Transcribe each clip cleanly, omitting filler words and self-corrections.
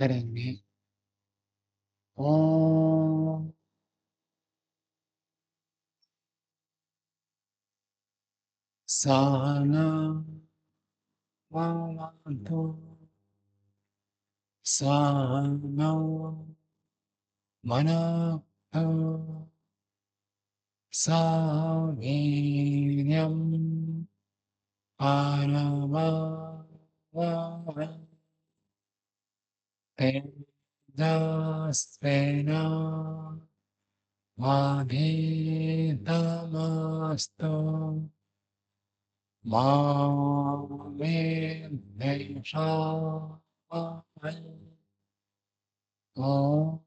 करेंगे। ओम सहना भवतु सहनौ भुनक्तु सह वीर्यं करवावहै तेजस्विना धीतमस्तु मा विद्विषावहै। ॐ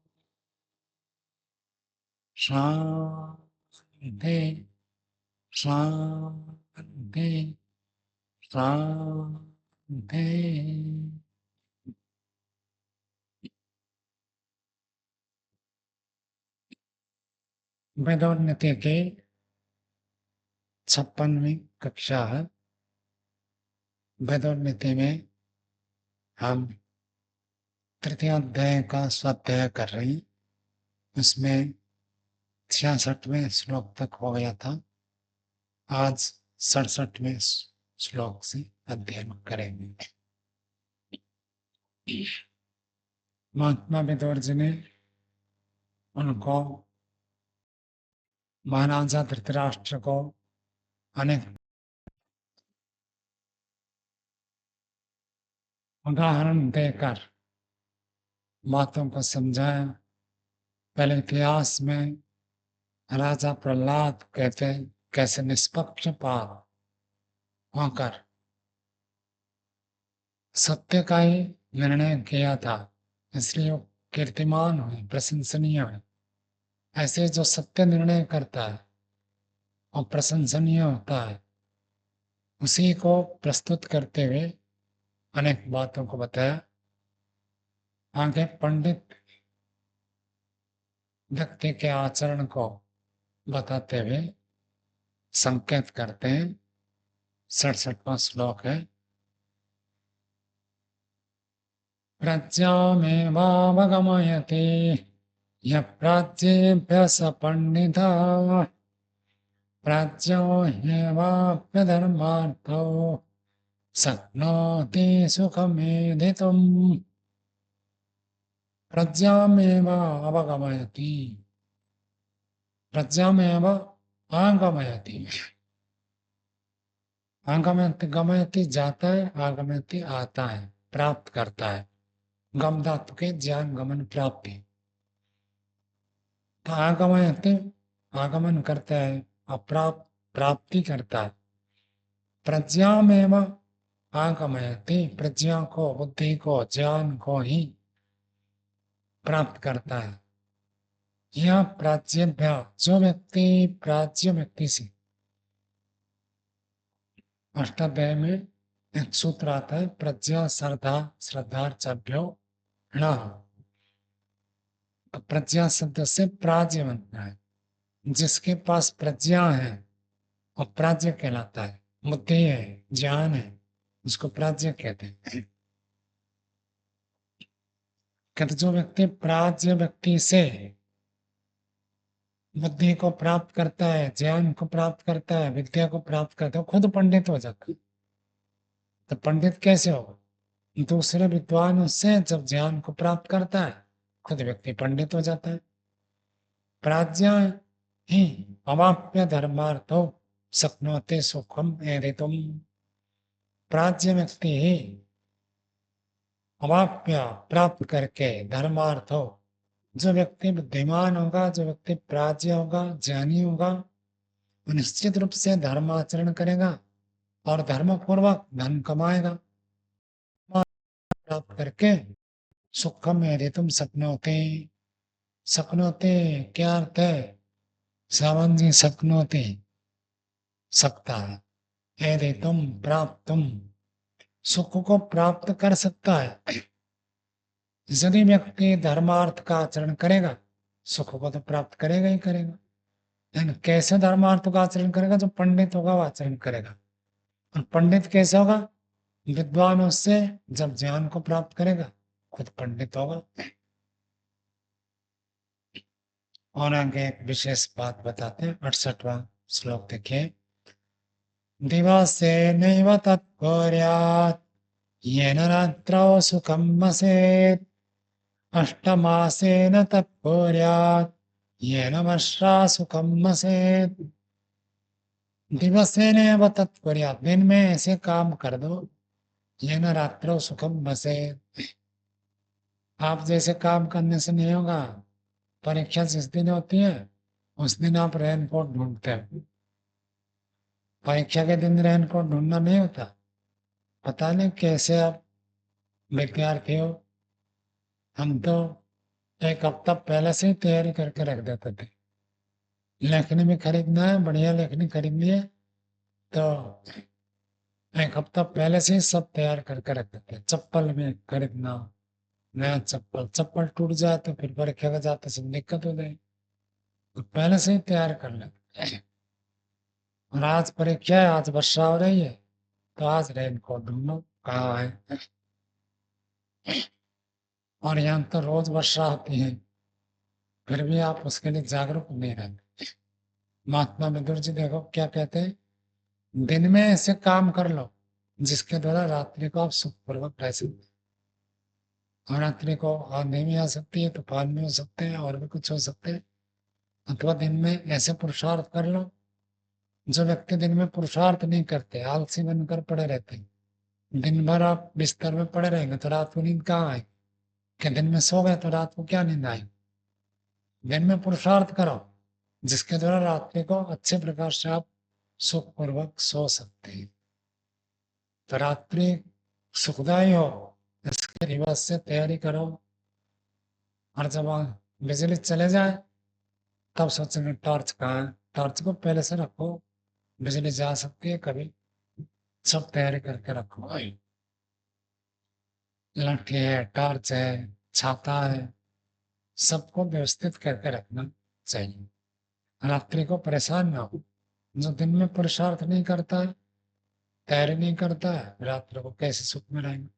शान्ति शान्ति शान्ति। वेदोन्नति की 56वीं कक्षा है। वेदोन्नति में हम तृतीय अध्याय का स्वाध्याय कर रहे हैं। उसमें 66वें श्लोक तक हो गया था। आज 67वें श्लोक से अध्ययन करेंगे। महात्मा विदुर जी ने उनको महाराजा धृतराष्ट्र को अनेक उदाहरण देकर बातों को समझाया। पहले इतिहास में राजा प्रहलाद कहते कैसे निष्पक्षपात होकर सत्य का ही निर्णय किया था, इसलिए वो कीर्तिमान हुए, प्रशंसनीय हुए। ऐसे जो सत्य निर्णय करता है और प्रशंसनीय होता है, उसी को प्रस्तुत करते हुए अनेक बातों को बताया। आगे पंडित व्यक्ति के आचरण को बताते हुए संकेत करते हैं। 67वां श्लोक है। प्रज्ञामेवावगमयते यः प्राच्येभ्यः स पंडितः प्राच्यो ह्यवाप्यधर्मार्थो शक्नोति सुखमेधितुम्। प्रज्ञामेव अवगमयति, प्रज्ञामेव आगमयति। आगमयति गमयति जाता है, आगमयति आता है, प्राप्त करता है। गम धातु के ज्ञान गमन प्राप्ति। तो आगमयति आगमन करता है, अप्राप्त प्राप्ति करता है। प्रज्ञामेव आगमयति, प्रज्ञा को, बुद्धि को, ज्ञान को ही प्राप्त करता है। यह प्राच्यभ्य, जो व्यक्ति प्राच्य व्यक्ति से, अष्टाध्याय में एक सूत्र आता है, प्रज्ञा श्रद्धा श्रद्धार्चभ्यो न। प्रज्ञा शब्द से प्राज्य बनता है। जिसके पास प्रज्ञा है और प्राज्य कहलाता है। बुद्धि है, ज्ञान है, उसको प्राज्य कहते हैं। कहते जो व्यक्ति प्राज्य व्यक्ति से बुद्धि को प्राप्त करता है, ज्ञान को प्राप्त करता है, विद्या को प्राप्त करता है, खुद पंडित हो जाता है। तो पंडित कैसे होगा? दूसरे विद्वान से जब ज्ञान को प्राप्त करता है, खुद व्यक्ति पंडित हो जाता है। प्राज्ञा ही अवाप्य धर्मार्थो शक्नोते सुखम एदितुम। प्राज्य व्यक्ति ही अवाप्य प्राप्त करके धर्मार्थ हो, जो व्यक्ति बुद्धिमान होगा, जो व्यक्ति प्राज्य होगा, ज्ञानी होगा, वो निश्चित रूप से धर्माचरण करेगा और धर्म पूर्वक धन कमाएगा। प्राप्त करके सुखम एदितुम शक्नोते। शक्नोते क्या अर्थ है? सावन जी शक्नोते सकता है, एदितुम प्राप्तुम सुख को प्राप्त कर सकता है। यदि व्यक्ति धर्मार्थ का आचरण करेगा, सुख को तो प्राप्त करेगा ही करेगा। लेकिन कैसे धर्मार्थ का आचरण करेगा? जो पंडित होगा वो आचरण करेगा। और पंडित कैसे होगा? विद्वान उससे जब ज्ञान को प्राप्त करेगा, खुद पंडित होगा। और आगे एक विशेष बात बताते हैं, 68वां श्लोक देखिए। दिवसेनैव तत्कुर्यात् येन रात्रौ सुखं वसेत् अष्टमासेन तत्कुर्यात् येन वर्षा सुखं वसेत्। दिवसेनैव तत्कुर्यात्, दिन में ऐसे काम कर दो, येन रात्रौ सुखम वसेत्। आप जैसे काम करने से नहीं होगा। परीक्षा जिस दिन होती है उस दिन आप रेनकोट ढूंढते हैं, परीक्षा के दिन रेनकोट ढूंढना नहीं होता। पता नहीं कैसे आप विद्यार्थी हो। हम तो एक हफ्ता पहले से ही तैयारी करके रख देते थे। लेखनी भी खरीदना है, बढ़िया लेखनी खरीदनी है तो एक हफ्ता पहले से ही सब तैयार करके रख देते हैं। चप्पल भी खरीदना, नया चप्पल, चप्पल टूट जाए तो फिर परीक्षा में जाते समय दिक्कत हो जाएगी, तो पहले से ही तैयार कर लेते। और आज परीक्षा है, आज वर्षा हो रही है तो आज रेनकोट ढूंढो कहाँ है। और यहाँ तो रोज वर्षा होती है फिर भी आप उसके लिए जागरूक नहीं रहते। महात्मा विदुर जी देखो क्या कहते हैं, दिन में ऐसे काम कर लो जिसके द्वारा रात्रि को आप सुखपूर्वक रह सकते। और रात्रि को आंधी भी आ सकती है, तूफान भी हो सकते हैं, और भी कुछ हो सकते हैं। अथवा दिन में ऐसे पुरुषार्थ कर लो, जो व्यक्ति दिन में पुरुषार्थ नहीं करते, आलसी बनकर पड़े रहते हैं, दिन भर आप बिस्तर में पड़े रहेंगे तो रात को नींद कहाँ आएगी? कि दिन में सो गए तो रात को क्या नींद आएगी? दिन में पुरुषार्थ करो जिसके द्वारा रात्रि को अच्छे प्रकार से आप सुखपूर्वक सो सकते हैं। तो रात्रि सुखदायी हो इसके रिवाज से तैयारी करो। और जब बिजली चले जाए तब सोचेंगे टॉर्च कहाँ है, टॉर्च को पहले से रखो, बिजली जा सकती है कभी, सब तैयारी करके रखो। लाठी है, टॉर्च है, छाता है, सबको व्यवस्थित करके रखना चाहिए। रात्रि को परेशान ना हो। जो दिन में पुरुषार्थ नहीं करता है, तैयारी नहीं करता है, रात्रि को कैसे सुख में रहेंगे।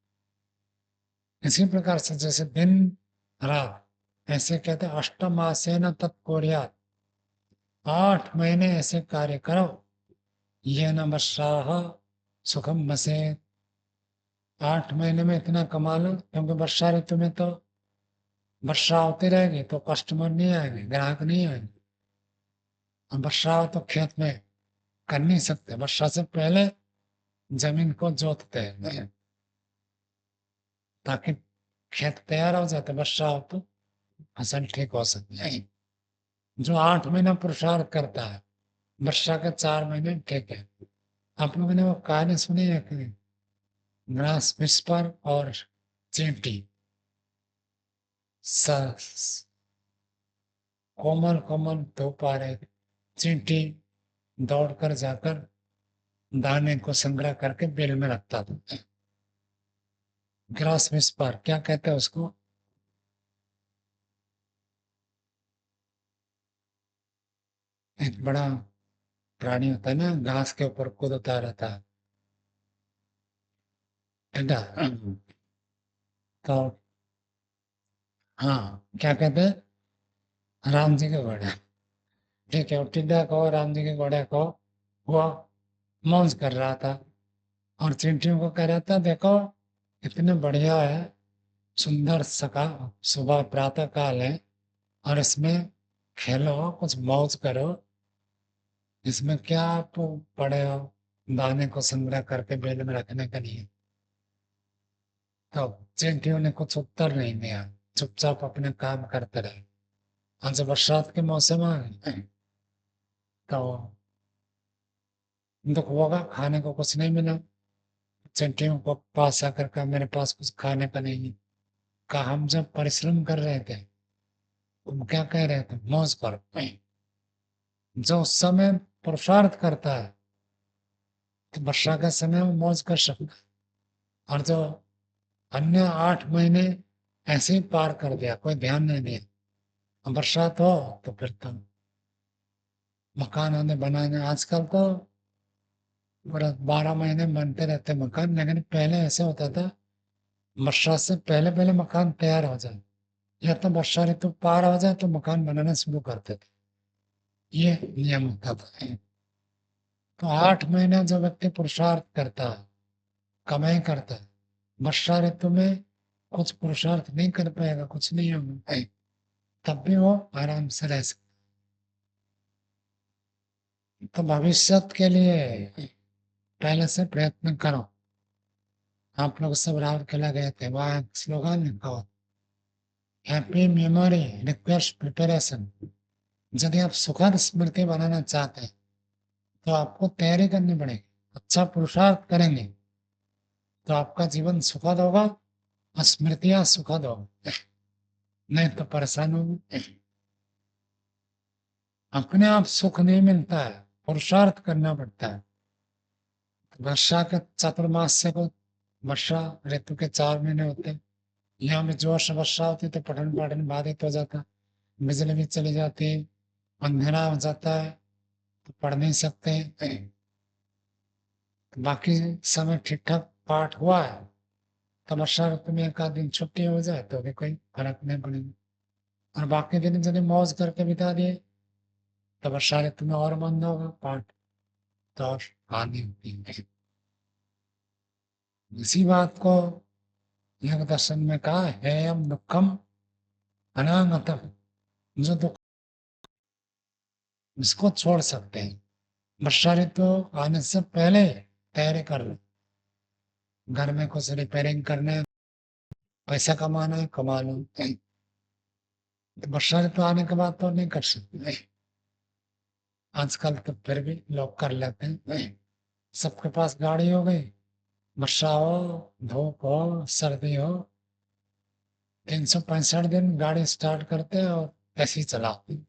इसी प्रकार से जैसे दिन रात, ऐसे कहते हैं अष्टमासेन तत्कुर्यात्, 8 महीने ऐसे कार्य करो, ये न वर्षाः सुखम वसेत्। 8 महीने में इतना कमा लो, क्योंकि वर्षा ऋतु में तो वर्षा होती रहेगी तो कस्टमर नहीं आएंगे, ग्राहक नहीं आएंगे। और वर्षा हो तो खेत में कर नहीं सकते, वर्षा से पहले जमीन को जोतते हैं ताकि खेत तैयार हो जाए, तो वर्षा हो तो फसल ठीक हो सकती है। जो 8 महीना पुरुषार्थ करता है, वर्षा के 4 महीने ठीक है। आप लोगों ने वो कहानी सुनी है कि ग्रास विस्पर और चींटी, कोमल कोमल धूप आ रहे, चींटी दौड़कर जाकर दाने को संग्रह करके बिल में रखता था। ग्रास विस्पर क्या कहते हैं उसको? एक बड़ा प्राणी होता है ना, घास के ऊपर कूदता रहता है, टिड्डा। तो हाँ, क्या कहते हैं? राम जी के घोड़े। ठीक है, वो टिड्डा को राम जी के घोड़े को वो मौज कर रहा था, और चींटियों को कह रहा था देखो इतने बढ़िया है, सुंदर सका सुबह प्रातः काल है, और इसमें खेलो, कुछ मौज करो, इसमें क्या आप पड़े हो दाने को संग्रह करके बेल में रखने के लिए। तो चींटियों ने कुछ उत्तर नहीं दिया, चुपचाप अपने काम करते रहे। और जब बरसात के मौसम आए तो दुख होगा, खाने को कुछ नहीं मिला। चींटियों को पास आकर कहा मेरे पास कुछ खाने का नहीं है। कहा हम जब परिश्रम कर रहे थे, तुम क्या कह रहे थे मौज करो। जो उस समय पुरुषार्थ करता है तो वर्षा का समय वो मौज कर सकता है। और जो अन्य 8 महीने ऐसे ही पार कर दिया, कोई ध्यान नहीं दिया, अब बरसात हो तो फिर तो मकान उन्हें बनाने, आजकल तो पूरा 12 महीने बनते रहते मकान, लेकिन पहले ऐसे होता था वर्षा से पहले पहले मकान तैयार हो जाए या तो वर्षा ऋतु पार हो जाए तो मकान बनाना शुरू करते थे। ये नियम होता था। तो 8 महीने जो व्यक्ति पुरुषार्थ करता है, कमाई करता है, वर्षा ऋतु में कुछ पुरुषार्थ नहीं कर पाएगा, कुछ नहीं होगा, तब भी वो आराम से रह सकता। तो भविष्य के लिए पहले से प्रयत्न करो। आप लोग सब राउरकेला गए थे, वहां एक स्लोगन लिखा हो, हैप्पी मेमोरी रिक्वेस्ट प्रिपरेशन। यदि आप सुखद स्मृति बनाना चाहते हैं तो आपको तैयारी करनी पड़ेगी, अच्छा पुरुषार्थ करेंगे तो आपका जीवन सुखद होगा और स्मृतियां सुखद होगी, नहीं तो परेशान होगी। अपने आप सुख नहीं मिलता है, पुरुषार्थ करना पड़ता है। वर्षा के चतुर्मास्य को वर्षा ऋतु के 4 महीने होते हैं। यहाँ में जोश वर्षा होती तो पठन पाठन बाधित हो जाता, बिजली भी चली जाती, अंधेरा हो जाता है, तो पढ़ नहीं सकते। बाकी समय ठीक ठाक पाठ हुआ है तो वर्षा ऋतु में एक आध दिन छुट्टी हो जाए तो भी कोई फर्क नहीं पड़ेगा। और बाकी दिन यदि मौज करके बिता दिए तो वर्षा ऋतु में और बंद होगा पाठ, तो और हानि होती है। इसी बात को योग दर्शन में कहा है, हेयम दुखम अनागतम। जो दुख इसको छोड़ सकते हैं, वर्षा ऋतु आने से पहले तैयारी कर लो। घर में कुछ रिपेयरिंग करना है, पैसा कमाना है, कमा लो। वर्षा ऋतु आने के बाद तो नहीं कर सकते। आजकल तो फिर भी लोग कर लेते हैं, सबके पास गाड़ी हो गई, वर्षा हो, धूप हो, सर्दी हो, 365 दिन गाड़ी स्टार्ट करते हैं और एसी चलाते हैं।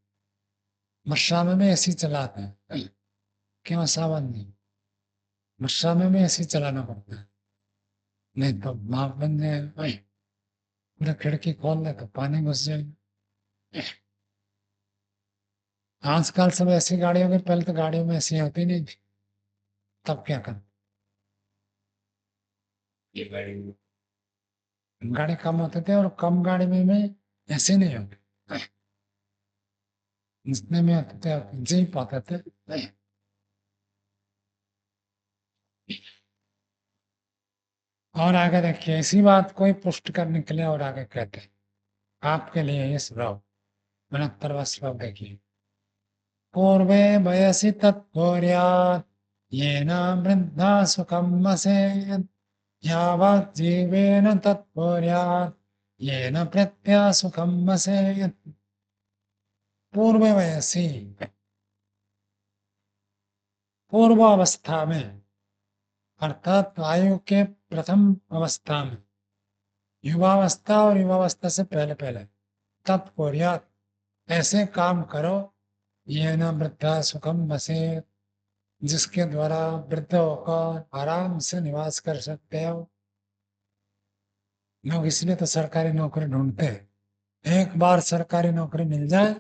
वर्षा में भी एसी चलाते हैं, क्यों? सावन में वर्षा में भी एसी चलाना पड़ता है, नहीं तो भाप बन जाए। पूरा खिड़की खोल ले तो पानी घुस जाएगा। आजकल सब ऐसी गाड़ियों में, पहले तो गाड़ियों में ऐसी होती नहीं थी, तब क्या कर, गाड़ी कम होते थे और कम गाड़ी में ऐसे नहीं होते, जितने में होते थे जीप होते थे। और आगे देखिए, इसी बात को ही पुष्ट करने के लिए और आगे कहते हैं, आपके लिए ये श्लोक 69वां श्लोक देखिए, पूर्वे वयसि तत्पर्यात् येन वृद्धा सुखं वसेत् यावत् जीवेन तत्पर्यात् येन प्रत्या सुखं वसेत्। पूर्व वयसि, पूर्व अवस्था में, अर्थात आयु के प्रथम अवस्था में, युवावस्था और युवावस्था से पहले पहले, तत्पर्यात् ऐसे काम करो, ये न वृद्धा सुखम बसे, जिसके द्वारा वृद्ध होकर आराम से निवास कर सकते हो। लोग इसलिए तो सरकारी नौकरी ढूंढते हैं, एक बार सरकारी नौकरी मिल जाए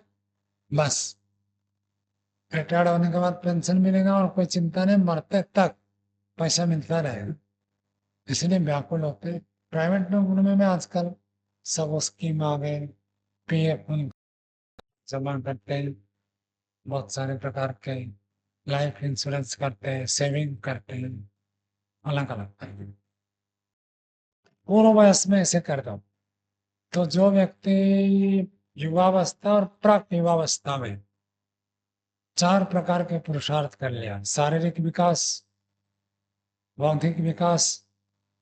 बस, रिटायर्ड होने के बाद पेंशन मिलेगा और कोई चिंता नहीं, मरते तक पैसा मिलता रहेगा। इसलिए व्याकुल होते हैं। प्राइवेट नौकरी में आजकल सब स्कीम आ गए, पीएफ जमा करते हैं, बहुत सारे प्रकार के लाइफ इंश्योरेंस करते हैं, सेविंग करते हैं, अलग अलग। पूर्व वयस में ऐसे कर दो तो जो व्यक्ति युवावस्था और प्राक युवावस्था में 4 प्रकार के पुरुषार्थ कर लिया, शारीरिक विकास, बौद्धिक विकास,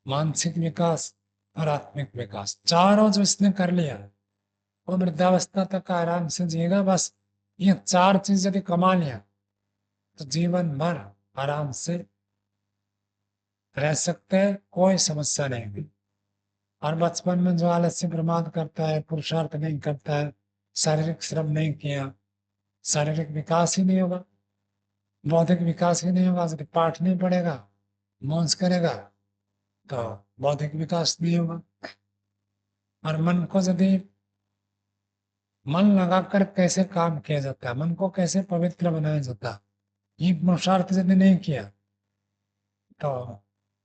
मानसिक विकास और आत्मिक विकास, चारों जो इसने कर लिया वो वृद्धावस्था तक आराम से जिएगा। बस ये 4 चीज यदि कमा लिया तो जीवन भर आराम से रह सकते हैं, कोई समस्या नहीं होगी। और बचपन में जो आलस्य प्रमाद करता है, पुरुषार्थ नहीं करता है, शारीरिक श्रम नहीं किया, शारीरिक विकास ही नहीं होगा, बौद्धिक विकास ही नहीं होगा। यदि पाठ नहीं पढ़ेगा, मौज करेगा, तो बौद्धिक विकास नहीं होगा। और मन को यदि, मन लगाकर कैसे काम किया जाता है, मन को कैसे पवित्र बनाया जाता है, ये पुरुषार्थ यदि नहीं किया तो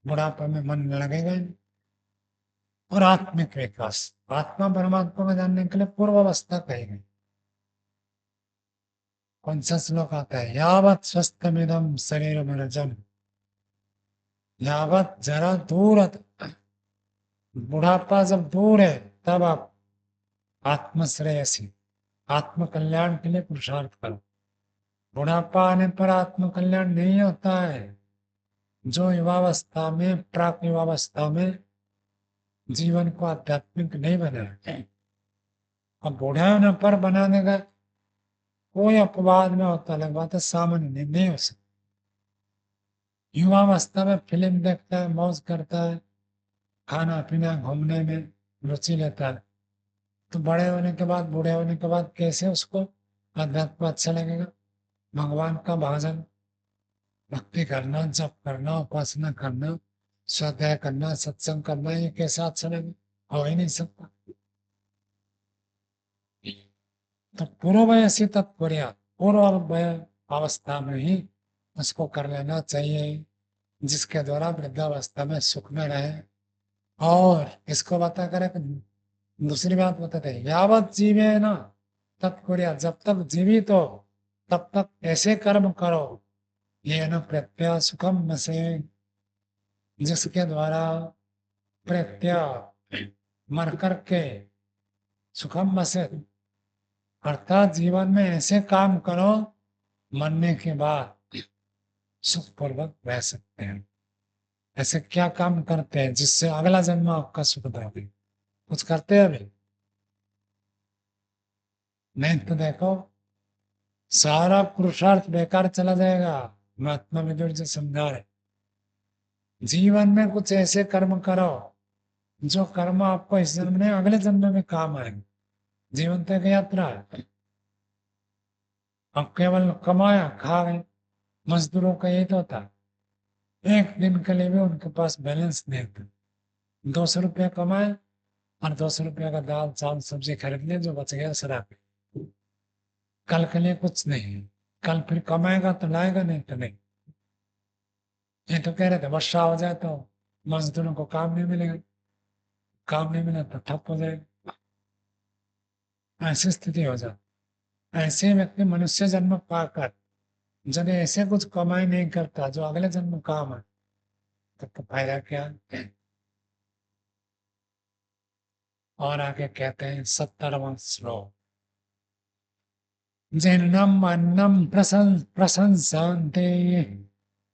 बुढ़ापे में मन लगेगा ही नहीं। और आत्मिक विकास। आत्मा परमात्मा को जानने के लिए पूर्व अवस्था कही गई। कौन सा श्लोक आता है? यावत स्वस्थमिदम शरीर मृजम, यावत जरा दूर, बुढ़ापा जब दूर है तब आप आत्मश्रेयसी, आत्म कल्याण के लिए पुरुषार्थ करो। बुढ़ापा आने पर आत्म कल्याण नहीं होता है। जो युवावस्था में, प्राक युवावस्था में जीवन को आध्यात्मिक नहीं बनाया, अब बूढ़े होने पर बनाने का कोई अपवाद में होता अलग बात है, सामान्य नहीं हो सकता। युवावस्था में फिल्म देखता है, मौज करता है, खाना पीना घूमने में रुचि लेता है, तो बड़े होने के बाद, बूढ़े होने के बाद कैसे उसको अध्यात्म अच्छा लगेगा? भगवान का भजन, भक्ति करना, जप करना, उपासना करना, स्वाध्याय करना, सत्संग करना, ये कैसा अच्छा लगेगा? हो ही नहीं सकता। तो पूर्व वयसी तत्पर्य, पूर्व वय अवस्था में ही उसको कर लेना चाहिए, जिसके द्वारा वृद्धावस्था में सुख में रहे। और इसको बता करे, दूसरी बात बताते हैं, यावत जीवे ना तत्पर्य, जब तक जीवित हो तब तक ऐसे कर्म करो, ये न प्रत्यय सुखम से, जिसके द्वारा प्रत्यय मर करके सुखम से, अर्थात जीवन में ऐसे काम करो मरने के बाद सुखपूर्वक रह सकते हैं। ऐसे क्या काम करते हैं जिससे अगला जन्म आपका सुखदायक है? कुछ करते हैं अभी? नहीं तो देखो, सारा पुरुषार्थ बेकार चला जाएगा। महात्मा विदुर जी समझा रहे, जीवन में कुछ ऐसे कर्म करो जो कर्म आपको इस जन्म में, अगले जन्म में काम आएंगे। जीवन तो एक यात्रा है। अब केवल कमाया खा गए, मजदूरों का यही तो होता है। एक दिन के लिए भी उनके पास बैलेंस नहीं होता। 200 रुपया कमाए और 200 रुपया का दाल चावल सब्जी खरीद लिया, जो बच गया शराब पी। कल के लिए कुछ नहीं है। कल फिर कमाएगा तो लाएगा, नहीं तो नहीं। ये तो कह रहे थे वर्षा हो जाए तो मजदूरों को काम नहीं मिलेगा, काम नहीं मिला तो ठप हो जाएगा, ऐसी स्थिति हो जाती। ऐसे व्यक्ति मनुष्य जन्म पाकर जब ऐसे कुछ कमाई नहीं करता जो अगले जन्म में काम है, तब तो फायदा क्या है? और आगे कहते हैं 70वां श्लोक, जीर्णम अन्नम प्रशंसन्ते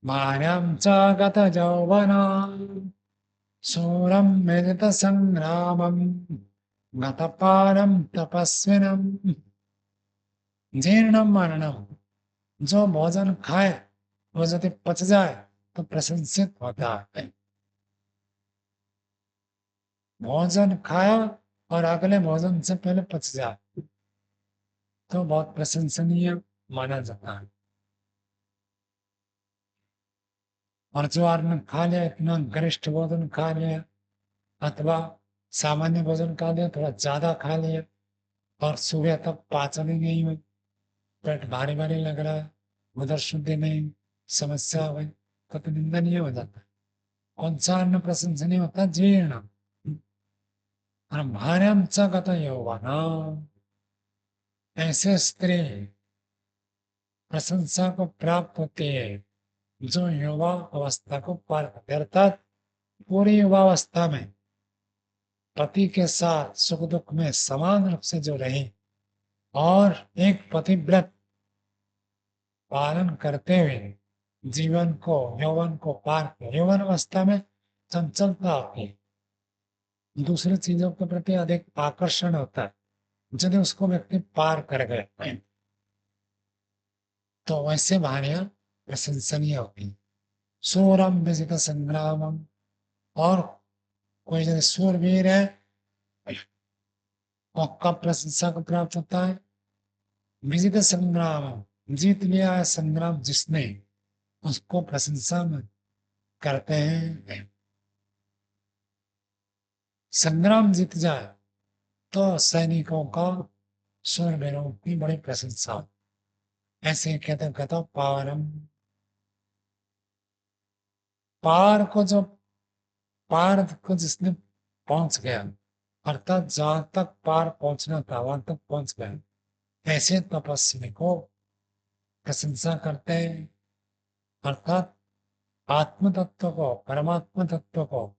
मायां च गत यौवना, शूरम मेदित संग्रामम गतपारम तपस्विनम। जीर्णम अन्नम, जो भोजन खाए वो यदि पच जाए तो प्रशंसित होता है। भोजन खाया और अगले भोजन से पहले पच जाए तो बहुत प्रशंसनीय माना जाता है। और जो आपने खा लिया, इतना गरिष्ठ भोजन खा लिया, अथवा सामान्य भोजन खा लिया, थोड़ा ज्यादा खा लिया, और सुबह तक पाचन ही नहीं हुई, पेट भारी भारी लग रहा है, उधर शुद्धि नहीं, समस्या हुई, तो निंदनीय हो जाता है। कौन सा अन्न प्रशंसनीय होता है? जीर्ण। और भार्याम च गत यौवना, ऐसे स्त्री प्रशंसा को प्राप्त होती है जो युवा अवस्था को पार करते, अर्थात पूरी युवावस्था में पति के साथ सुख दुख में समान रूप से जो रही, और एक पतिव्रत पालन करते हुए जीवन को, यौवन को पार कर, यौवन अवस्था में चंचलता होती है, दूसरी चीजों के प्रति अधिक आकर्षण होता है। यदि उसको व्यक्ति पार कर गए तो वैसे वाणियां प्रशंसनीय होती। सूरम विजित संग्रामम, और कोई यदि सूरवीर है और कब प्रशंसा को प्राप्त होता है? विजित संग्राम, जीत लिया है संग्राम जिसने, उसको प्रशंसा में करते हैं। संग्राम जीत जाए तो सैनिकों का, शूरवीरों की बड़ी प्रशंसा हो। ऐसे कहते कहता पारम, पार को जो, पार को जिसने पहुंच गया, अर्थात जहां तक पार पहुंचना था वहां तक पहुंच गया। ऐसे तपस्वी को प्रशंसा करते हैं, अर्थात आत्म तत्व को, परमात्मा तत्व को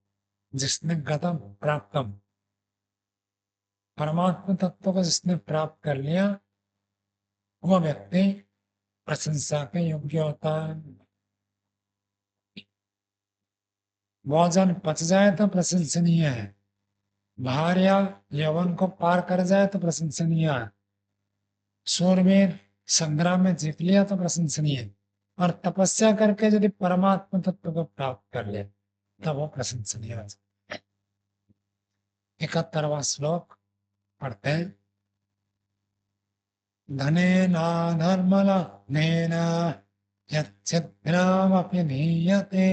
जिसने गतम प्राप्तम, परमात्मा तत्व को जिसने प्राप्त कर लिया, वह व्यक्ति प्रशंसा के योग्य होता है। भोजन पच जाए तो प्रशंसनीय है, भार्या यौवन को पार कर जाए तो प्रशंसनीय है, शूरवीर संग्राम में जीत लिया तो प्रशंसनीय है, और तपस्या करके यदि परमात्मा तत्व को प्राप्त कर ले तब वो प्रशंसनीय है। 71वां श्लोक पढ़ते हैं। धनेनाधर्मलब्धेन यच्छिद्रमपि नीयते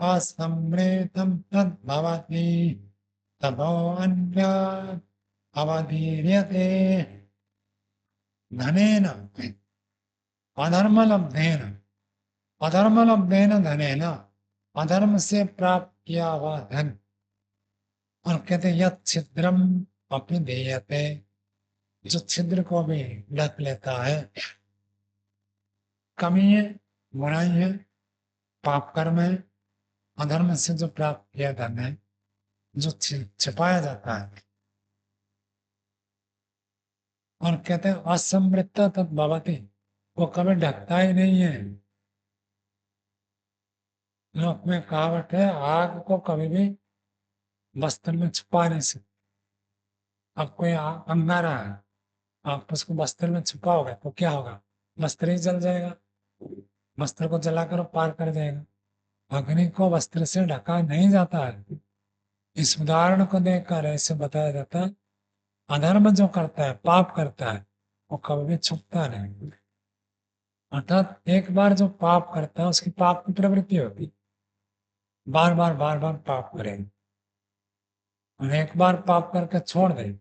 असम्मृतं तद्भवति ततोऽन्यात् अवधीर्यते। धनेन अधर्मलब्धेन, अधर्मलब्धेन धनेन, अधर्म से प्राप्त किया हुआ धन, और कहते यत् छिद्रम अपनी देयते, जो छिद्र को भी ढक लेता है, कमी है, बुराई है, पाप कर्म है, अधर्म से जो प्राप्त किया धन है, जो छिपाया जाता है, और कहते हैं असमृता तद भवति, वो कभी ढकता ही नहीं है। लोक में कहावत है, आग को कभी भी वस्त्र में छुपा नहीं सकते। अब कोई अंगारा है, आप उसको वस्त्र में छुपाओगे तो क्या होगा, वस्त्र ही जल जाएगा, वस्त्र को जलाकर पार कर जाएगा। अग्नि को वस्त्र से ढका नहीं जाता है। इस उदाहरण को देखकर ऐसे बताया जाता है, अधर्म जो करता है, पाप करता है, वो कभी भी छुपता नहीं। अर्थात एक बार जो पाप करता है उसकी पाप की प्रवृत्ति होती, बार बार पाप करेगा, और एक बार पाप करके छोड़ दे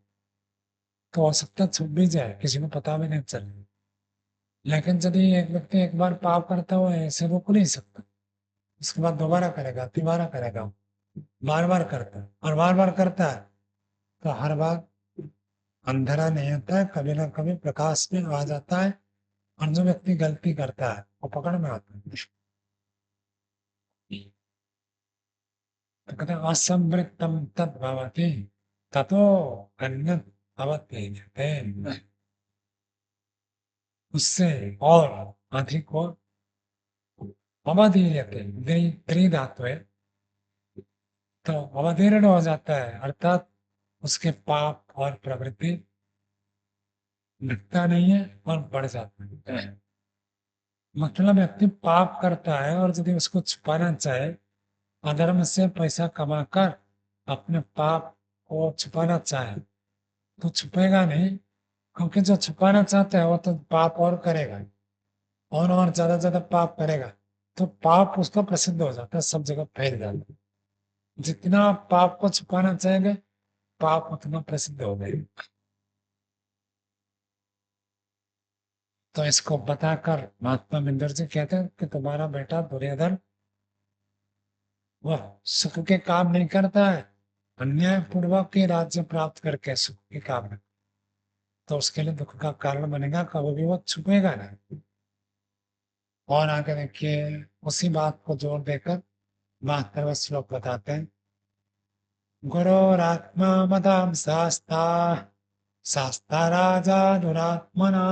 तो हो सकता है छुप भी जाए, किसी को पता भी नहीं चले। लेकिन यदि एक व्यक्ति एक बार पाप करता हुआ ऐसे रोक नहीं सकता, उसके बाद दोबारा करेगा, तिबारा करेगा, बार बार करता है, और बार बार करता है तो हर बार अंधेरा नहीं होता है, कभी ना कभी प्रकाश में आ जाता है, और जो व्यक्ति गलती करता है वो पकड़ में आता है। तो कहते हैं असंवृत्तम तद भवति ततो अन्यत् भवति, उससे और अधिक हो, अवधीयते, द्री धातु है, तो अवधीर्ण हो जाता है, अर्थात उसके पाप और प्रवृत्ति दिखता नहीं है और बढ़ जाता है। मतलब व्यक्ति पाप करता है और यदि उसको छुपाना चाहे, अधर्म से पैसा कमाकर अपने पाप को छुपाना चाहे तो छुपेगा नहीं, क्योंकि जो छुपाना चाहता है वो तो पाप और करेगा, और ज्यादा पाप करेगा, तो पाप उसका प्रसिद्ध हो जाता है, सब जगह फैल जाता है। जितना आप पाप को छुपाना चाहेंगे, पाप उतना प्रसिद्ध हो गएगा। तो इसको बताकर महात्मा बिंदर जी कहते हैं कि तुम्हारा बेटा दुर्योधन वह सुख के काम नहीं करता है, अन्याय पूर्वक के राज्य प्राप्त करके सुख के काम में, तो उसके लिए दुख का कारण बनेगा, कभी भी वो छुपेगा नहीं। और आगे देखिए, उसी बात को जोर देकर 72वां श्लोक बताते हैं। गुरोरात्मा मदां शास्ता, शास्ता राजा दुरात्मना,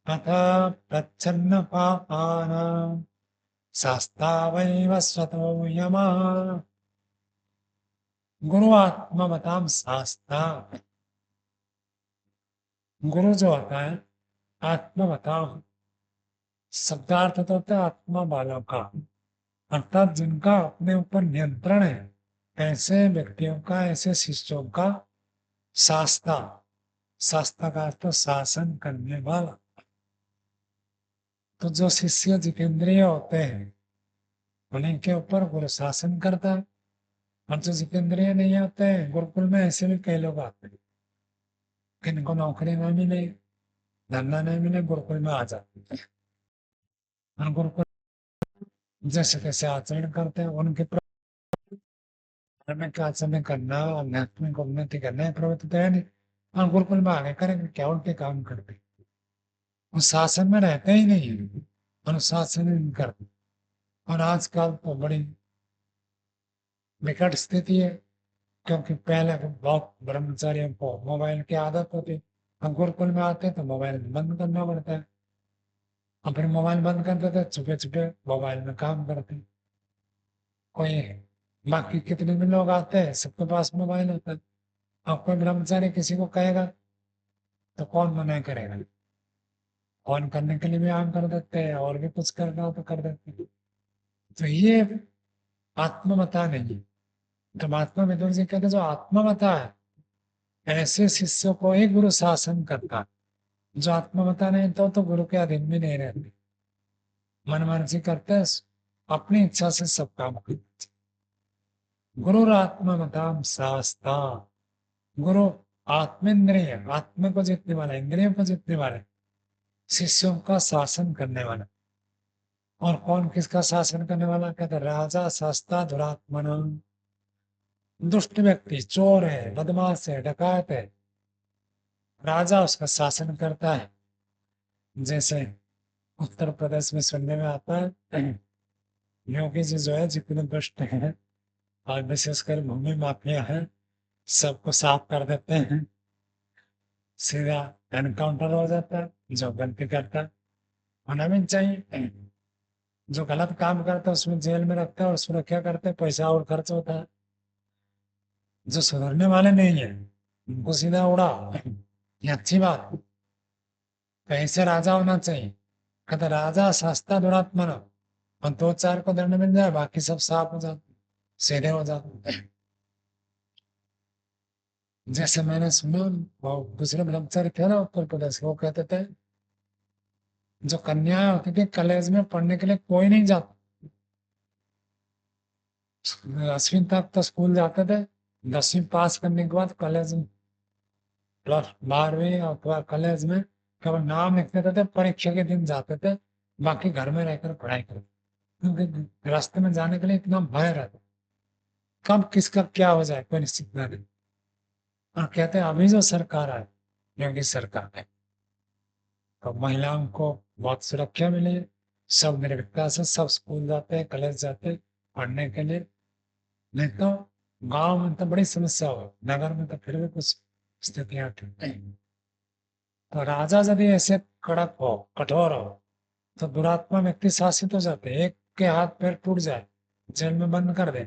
तथा प्रच्छन्न पापानां, शास्ता वै वस्वतो यमः। गुरु आत्मवताम शास्ता, गुरु जो होता है आत्मवताम, शब्दार्थ तो होता है आत्मा वालों का, अर्थात जिनका अपने ऊपर नियंत्रण है, ऐसे व्यक्तियों का, ऐसे शिष्यों का शास्ता, शास्ता का अर्थ शासन करने वाला। तो जो शिष्य जितेंद्रिय होते हैं उन्हीं के ऊपर गुरु शासन करता है, और जो जितेंद्रिय नहीं होते हैं, गुरुकुल में ऐसे भी कई लोग आते हैं, किनको नौकरी ना मिले, धंधा नहीं मिले, गुरुकुल में आ जाते हैं, और गुरुकुल जैसे तैसे आचरण करते हैं, उनके में का समय करना, आध्यात्मिक उन्नति करना है, प्रवृत्ति तो है नहीं। और गुरुकुल में आगे करेंगे क्या, उल्टे काम करते, वो शासन में रहते ही नहीं है, अनुशासन ही नहीं करते। और आजकल तो बड़ी विकट स्थिति है, क्योंकि पहले तो बहुत ब्रह्मचारियों को मोबाइल की आदत होती, हम गुरुकुल में आते तो मोबाइल बंद करना पड़ता है, और फिर मोबाइल बंद करते थे, छुपे छुपे मोबाइल में काम करते। कोई बाकी कितने भी लोग आते हैं, सबके पास मोबाइल होता है। अब कोई ब्रह्मचारी किसी को कहेगा तो कौन मना करेगा, फोन करने के लिए भी ऑन कर देते हैं, और भी कुछ करना हो तो कर देते हैं। तो ये आत्ममता नहीं है। तो महात्मा विदुर जी कहते जो आत्ममता है, ऐसे शिष्यों को ही गुरु शासन करता है। जो आत्ममता नहीं तो गुरु के अधीन भी नहीं रहते, मन मर्जी करते हैं, अपनी इच्छा से सब काम करते। गुरु आत्ममताम शास्ता, गुरु आत्मेंद्रिय, आत्मा को जीतने वाला, इंद्रियों को जीतने वाला, शिष्यों का शासन करने वाला। और कौन किसका शासन करने वाला, कहते राजा शास्ता दुरात्मन, दुष्ट व्यक्ति, चोर है, बदमाश है, डकायत है, राजा उसका शासन करता है। जैसे उत्तर प्रदेश में सुनने में आता है, योगी जी जो है जितने दुष्ट हैं, और विशेषकर भूमि माफिया है, सबको साफ कर देते हैं, सीधा एनकाउंटर हो जाता है। जो गलती करता है होना भी चाहिए, जो गलत काम करता है उसमें जेल में रखता है और सुरक्षा करते हैं, पैसा और खर्च होता है। जो सुधरने वाले नहीं है उनको सीधा उड़ा, ये अच्छी बात। तो ऐसे राजा होना चाहिए। कहते राजा सस्ता दुरात्मन, और दो चार को दंड मिल जाए, बाकी सब साफ हो जाते, सीधे हो जाते। जैसे मैंने सुना, वो दूसरे ब्रह्मचारी थे ना उत्तर प्रदेश के, वो कहते थे जो कन्याएं होती थी कॉलेज में पढ़ने के लिए कोई नहीं जाता, 10वीं तक तो स्कूल जाते थे, 10वीं पास करने के बाद कॉलेज में, प्लस 12वीं और कॉलेज में केवल नाम लिख देते थे, परीक्षा के दिन जाते थे, बाकी घर में रहकर पढ़ाई करते, क्योंकि रास्ते में जाने के लिए इतना भय रहता, कब किसका क्या हो जाए कोई निश्चित नहीं। और कहते हैं अभी जो सरकार है, योगी सरकार है, तो महिलाओं को बहुत सुरक्षा मिली है, सब निर्भीकता से सब स्कूल जाते हैं, कॉलेज जाते हैं पढ़ने के लिए। नहीं तो गांव में तो बड़ी समस्या हो, नगर में तो फिर भी कुछ स्थितियां ठीक नहीं। तो राजा यदि ऐसे कड़क हो, कठोर हो, तो दुरात्मा व्यक्ति शासित हो जाते हैं। एक के हाथ पैर टूट जाए, जेल में बंद कर दे,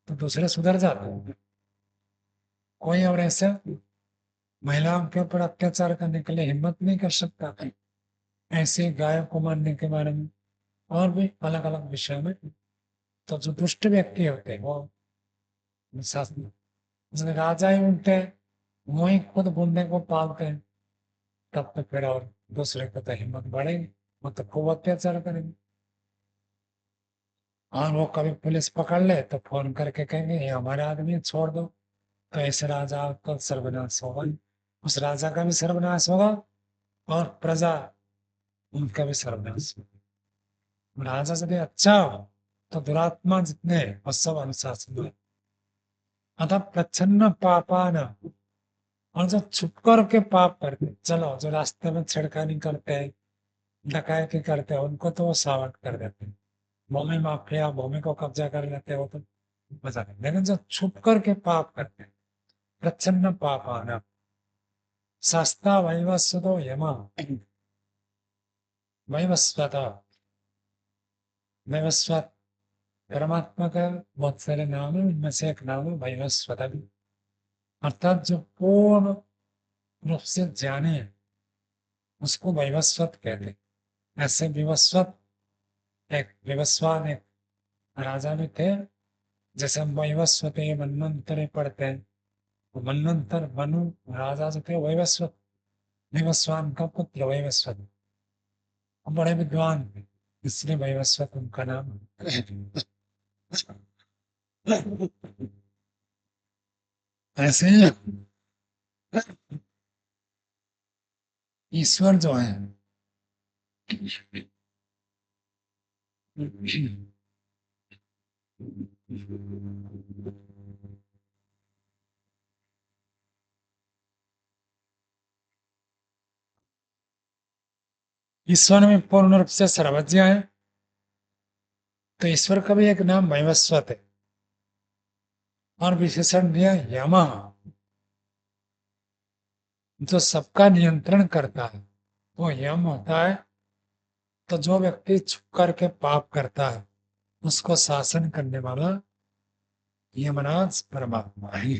तो दूसरे सुधर जाते हैं। कोई और ऐसे महिलाओं के ऊपर अत्याचार करने के लिए हिम्मत नहीं कर सकता। ऐसे गायों को मारने के बारे में, और भी अलग अलग विषयों में। तो जो दुष्ट व्यक्ति होते हैं वो शासन, जैसे राजा ही उनके, वही खुद बूंदे को पालते हैं, तब तो फिर और दूसरे को तो हिम्मत बढ़ेगी, वो तो खूब अत्याचार करेंगे। और वो कभी पुलिस पकड़ ले तो फोन करके कहेंगे ये हमारे आदमी है, छोड़ दो। तो ऐसे राजा का सर्वनाश होगा ही। उस राजा का भी सर्वनाश होगा, और प्रजा उनका भी सर्वनाश होगा। राजा यदि अच्छा हो तो दुरात्मा जितने हैं वो सब अनुशासन में। अतः प्रच्छन्न पापान, और जो छुप कर के पाप करते, चलो जो रास्ते में छेड़खानी करते हैं, डकैती करते हैं, उनको तो वो सावध कर देते हैं। भूमि माफिया भूमि को कब्जा कर लेते हैं, वो तो मजा नहीं। लेकिन जो छुप कर के पाप करते हैं, प्रच्छन्न पापान, सस्ता वैवस्वतो यमा, वैवस्वत, वैवस्वत परमात्मा का बहुत सारे नाम है, उनमें से एक नाम है वैवस्वत भी। अर्थात जो पूर्ण रूप से जाने, उसको वैवस्वत कहते हैं। ऐसे विवस्वत, एक विवस्वान एक राजा भी थे। जैसे हम वैवस्वते मन्वंतरे पढ़ते हैं, तो मन्वंतर मनु राजा जो थे वैवस्वत, विवस्वान का पुत्र वैवस्वत, वो बड़े विद्वान थे, इसलिए वैवस्वत उनका नाम है। ऐसे ही ईश्वर जो है, ईश्वर में पूर्ण रूप से सर्वज्ञ है, तो ईश्वर का भी एक नाम वैवस्वत है और विशेषण दिया यमः, जो सबका नियंत्रण करता है वो यम होता है। तो जो व्यक्ति छुप करके पाप करता है उसको शासन करने वाला यमराज परमात्मा है।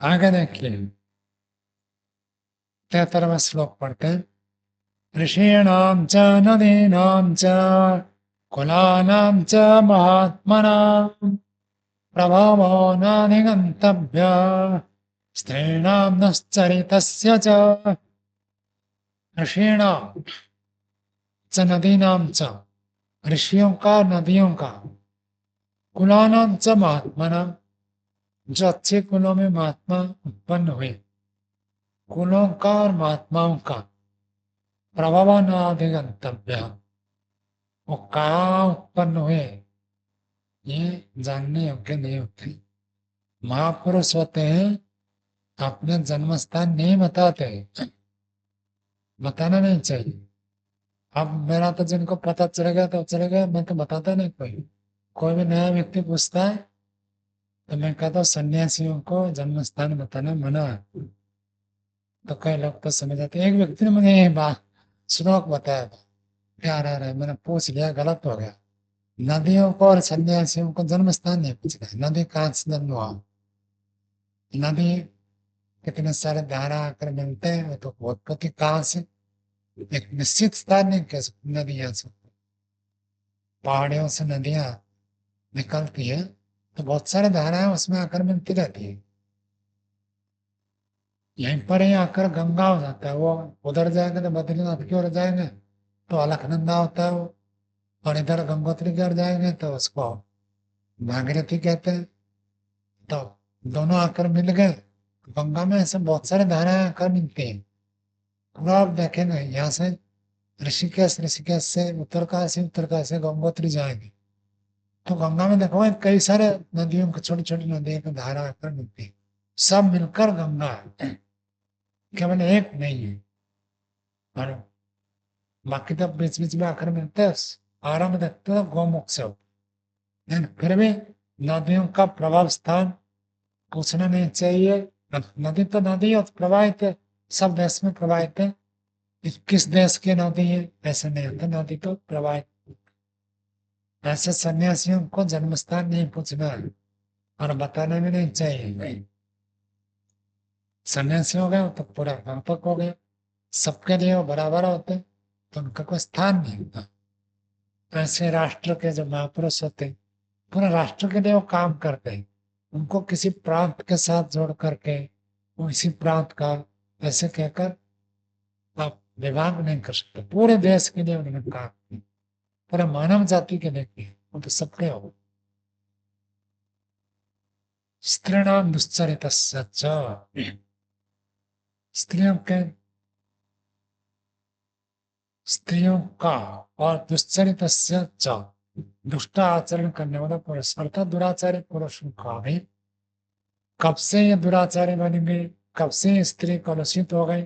आगे देखिए 73वां श्लोक पढ़ते हैं। ऋषीणां च नदीनां च कुलानां च महात्मनां प्रभावो नाधिगन्तव्य स्त्रीणां नश्चरितस्य च। ऋषीणां च नदीनां च, ऋषियों का नदियों का, कुलानां च महात्मनां, जो अच्छे कुलों में महात्मा उत्पन्न हुए, कुलों का और महात्माओं का, प्रभवानादिगंतव्य, वो कहाँ उत्पन्न हुए ये जानने योग्य नहीं होते। महापुरुष होते हैं अपने जन्म स्थान नहीं बताते, बताना नहीं चाहिए। अब मेरा तो जिनको पता चल गया तो चले गया, मैं तो बताता नहीं। कोई भी नया व्यक्ति पूछता है तो मैं कहता हूँ सन्यासियों को जन्म स्थान बताना मना है। तो कई लोग तो समझ जाते। एक व्यक्ति ने मुझे ये बात श्लोक बताया था, प्यार आ रहा है, मैंने पूछ लिया, गलत हो गया। नदियों को और सन्यासियों को जन्म स्थान नहीं पूछना, नदी कहाँ से जन्म हुआ, नदी कितने सारे धारा आकर मिलते हैं, तो उत्पत्ति कहाँ से, एक निश्चित स्थान नहीं कह सकते। नदियां से, पहाड़ियों से नदियां निकलती है तो बहुत सारे धाराएं उसमें आकर मिलती रहती है। यहीं पर ही आकर गंगा हो जाता है, वो उधर जाएंगे तो बद्रीनाथ की ओर जाएंगे तो अलकनंदा होता है वो, और इधर गंगोत्री की ओर जाएंगे तो उसको भागीरथी कहते हैं। तो दोनों आकर मिल गए, गंगा में ऐसे बहुत सारे धाराएं आकर मिलती हैं। पूरा आप देखेंगे यहाँ से ऋषिकेश, ऋषिकेश से उत्तरकाशी गंगोत्री जाएंगे तो गंगा में देखो कई सारे नदियों की, छोटी छोटी नदियों की धारा आकर मिलती है, सब मिलकर गंगा है, केवल एक नहीं है। और बाकी तो बीच बीच में आकर मिलते हैं, आराम देखते हो गौमुख से होते हैं। लेकिन फिर भी नदियों का प्रभाव स्थान पूछना नहीं चाहिए। नदी तो नदी और प्रवाहित है, सब देश में प्रवाहित है। किस देश की नदी है ऐसा नहीं होता, नदी तो प्रवाहित। ऐसे सन्यासियों को जन्म स्थान नहीं पूछना है और बताना भी नहीं चाहिए। सन्यासी हो गए तो पूरा व्यापक हो गया, सबके लिए वो बराबर होते, तो उनका कोई स्थान नहीं होता। ऐसे राष्ट्र के जो महापुरुष होते हैं पूरे राष्ट्र के लिए वो काम करते हैं, उनको किसी प्रांत के साथ जोड़ करके वो इसी प्रांत का ऐसे कहकर आप विभाग नहीं कर सकते। पूरे देश के लिए उन्होंने काम किया, पूरे मानव जाति के लिए किया, वो तो सबके हो। स्त्रीणाम दुश्चरितस्य च, स्त्रियों के, स्त्रियों का और दुश्चरितस्य च, दुष्ट आचरण करने वाला पुरुष अर्थात दुराचारी पुरुषों का भी। कब से ये दुराचारी बन गई, कब से ये स्त्री कलुषित हो गई,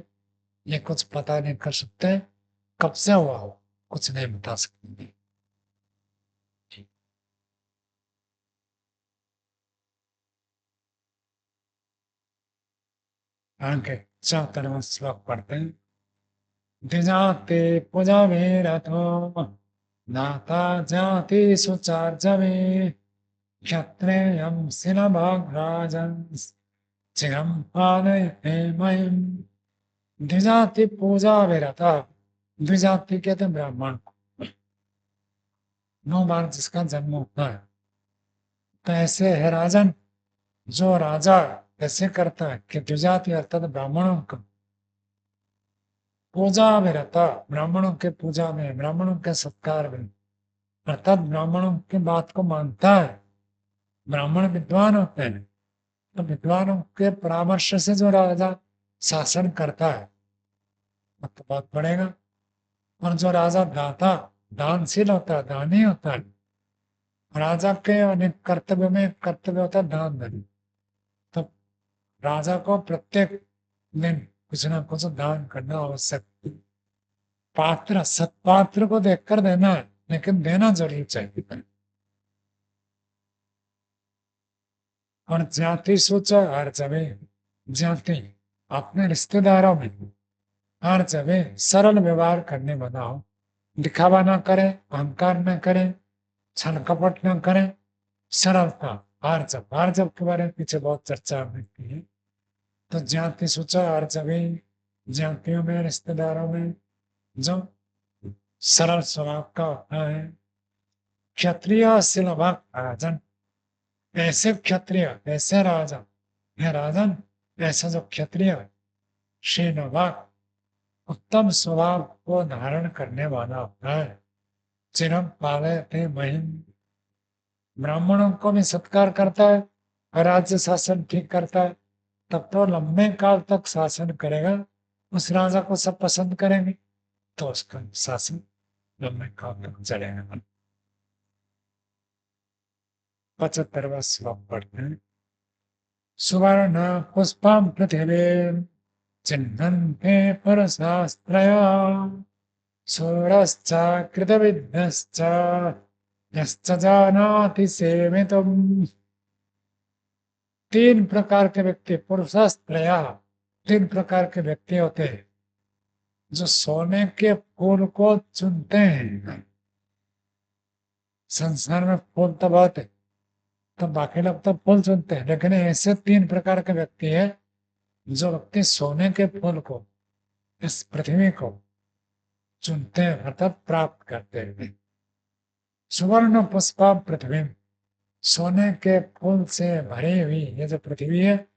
ये कुछ पता नहीं कर सकते। कब से हुआ हो कुछ नहीं बता सकते। आगे 74वां श्लोक पढ़ते हैं। द्विजाते पूजा में रथो नाता जाति सुचार्जवे क्षत्रेयं सिनभाग्राजन् चिरं पालयते मयिम्। द्विजाति पूजा विरता, द्विजाति कहते हैं ब्राह्मण को, 9 बार जिसका जन्म होता है। तो ऐसे है राजन, जो राजा ऐसे करता है कि द्विजाति अर्थात ब्राह्मणों का पूजा में रहता, ब्राह्मणों के पूजा में, ब्राह्मणों के सत्कार में, अर्थात ब्राह्मणों की बात को मानता है। ब्राह्मण विद्वान होते हैं तो विद्वानों के परामर्श से जो राजा शासन करता है तो बहुत बढ़ेगा। और जो राजा दाता दानशील होता है, दानी होता है, राजा के अनेक कर्तव्य में एक कर्तव्य होता है दान देना। तो राजा को प्रत्येक दिन कुछ ना कुछ दान करना आवश्यक। पात्र सत्पात्र को देखकर देना है, लेकिन देना जरूर चाहिए। और जाति सोचा हर जगह, जाति अपने रिश्तेदारों में हर जगह सरल व्यवहार करने बनाओ। दिखावा ना करें, अहंकार न करें, छल कपट न करें, सरलता। हर जब के बारे में पीछे बहुत चर्चा हमने की है। तो जाति सोचा हर जगह, जातियों में रिश्तेदारों में जो सरल स्वभाव का होता है। क्षत्रिय शिलभक राजन, ऐसे क्षत्रिय ऐसे राजा है राजन, ऐसा जो क्षत्रिय श्रीनवाक उत्तम स्वभाव को धारण करने वाला होता है। चिरम पाले थे महिम, ब्राह्मणों को भी सत्कार करता है और राज्य शासन ठीक करता है, तब तो लंबे काल तक शासन करेगा। उस राजा को सब पसंद करेंगे, तो उसका शासन लंबे काल तक चलेगा। 75वां श्लोक पढ़ते हैं। सुवर्ण पुष्पम पृथिवी चिन्हन्ते परशास्त्रया, शूरश्च कृतविद्यश्च यश्च जानाति सेवितुम्। तीन प्रकार के व्यक्ति, पुरुषास्त्रया, तीन प्रकार के व्यक्ति होते हैं जो सोने के फूल को चुनते हैं। संसार में फूल तो बहुत है, तो बाकी लोग तो फूल चुनते हैं, लेकिन ऐसे तीन प्रकार के व्यक्ति है जो व्यक्ति सोने के फूल को, इस पृथ्वी को चुनते हैं, अर्थात प्राप्त करते हैं। सुवर्ण पुष्पा पृथ्वी, सोने के फूल से भरी हुई ये जो पृथ्वी है,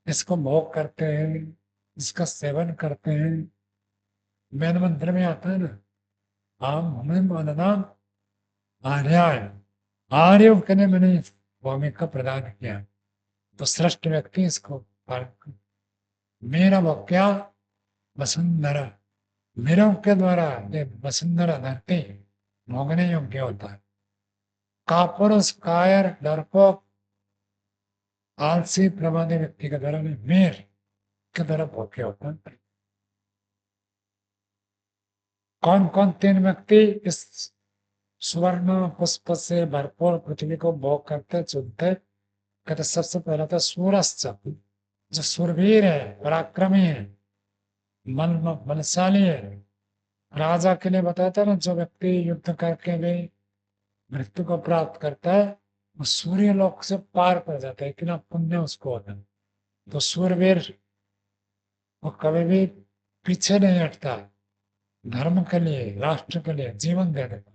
इसको भोग करते हैं, इसका सेवन करते हैं। वेद मंत्र में आता है ना, आम हमें मननाम आर्याय, आर्यों के लिए मैंने भूमिका प्रदान किया, तो श्रेष्ठ व्यक्ति इसको पालन कर। मेरा वाक्या वसुंधरा, मेरों के द्वारा ये वसुंधरा धरती भोगने योग्य होता है। कापुरुष कायर डरपोक आलसी प्रमादी व्यक्ति के द्वारा में मेर के द्वारा भोग्य होता है। कौन कौन तीन व्यक्ति इस सुवर्ण पुष्प से भरपूर पृथ्वी को भोग करते चुनते? कहते सबसे पहला था सूरज, जो सुरवीर है, पराक्रमी है, बलशाली है। राजा के लिए बताया था ना, जो व्यक्ति युद्ध करके भी मृत्यु को प्राप्त करता है वो सूर्य लोक से पार कर जाता है, इतना पुण्य उसको होता है। तो सूरवीर वो कभी भी पीछे नहीं हटता, धर्म के लिए, राष्ट्र के लिए जीवन दे देता।